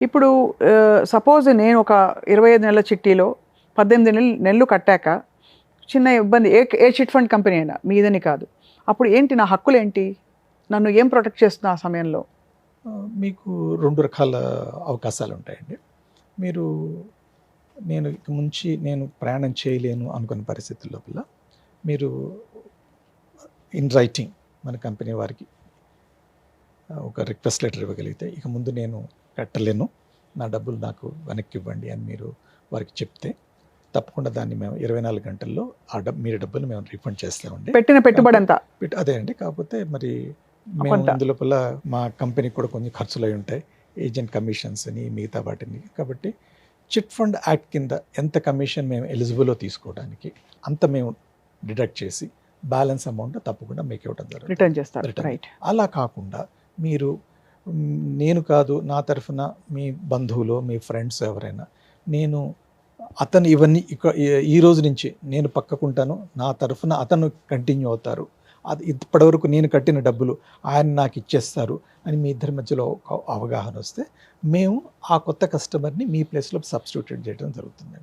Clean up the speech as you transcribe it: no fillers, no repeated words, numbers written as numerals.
ఇప్పుడు సపోజ్ నేను ఒక 25 నెలల చిట్టీలో 18 నెలలు కట్టాక చిన్న ఇబ్బంది, ఏ చిట్ ఫండ్ కంపెనీ అయినా, మీదని కాదు, అప్పుడు ఏంటి నా హక్కులేంటి? నన్ను ఏం ప్రొటెక్ట్ చేస్తుంది ఆ సమయంలో? మీకు 2 రకాల అవకాశాలు ఉంటాయండి. మీరు నేను ఇక నుంచి నేను ప్రయాణం చేయలేను అనుకున్న పరిస్థితుల లోపల మీరు ఇన్ రైటింగ్ మన కంపెనీ వారికి ఒక రిక్వెస్ట్ లెటర్ ఇవ్వగలిగితే, ఇక ముందు నేను కట్టలేను, నా డబ్బులు నాకు వెనక్కి ఇవ్వండి అని మీరు వారికి చెప్తే, తప్పకుండా దాన్ని మేము 24 గంటల్లో మీ డబ్బులు మేము రీఫండ్ చేస్తామండి. పెట్టిన పెట్టుబడి అంతా అదే అండి. కాకపోతే మరి మేము ఇందులోపల మా కంపెనీకి కూడా కొన్ని ఖర్చులు అయి ఉంటాయి, ఏజెంట్ కమిషన్స్ అని మిగతా వాటిని. కాబట్టి చిట్ ఫండ్ యాక్ట్ కింద ఎంత కమిషన్ మేము ఎలిజిబుల్లో తీసుకోవడానికి అంత మేము డిడక్ట్ చేసి బ్యాలెన్స్ అమౌంట్ తప్పకుండా మీకు ఇవ్వడం జరుగుతుంది, రిటర్న్ చేస్తారు. రైట్. అలా కాకుండా మీరు నేను కాదు, నా తరఫున మీ బంధువులు, మీ ఫ్రెండ్స్ ఎవరైనా, నేను అతను ఇవన్నీ ఈ రోజు నుంచి నేను పక్కకుంటాను, నా తరఫున అతను కంటిన్యూ అవుతారు, అది ఇప్పటివరకు నేను కట్టిన డబ్బులు ఆయన నాకు ఇచ్చేస్తారు అని మీ ఇద్దరి మధ్యలో ఒక అవగాహన వస్తే, మేము ఆ కొత్త కస్టమర్ని మీ ప్లేస్లో సబ్స్టిట్యూట్ చేయడం జరుగుతుంది.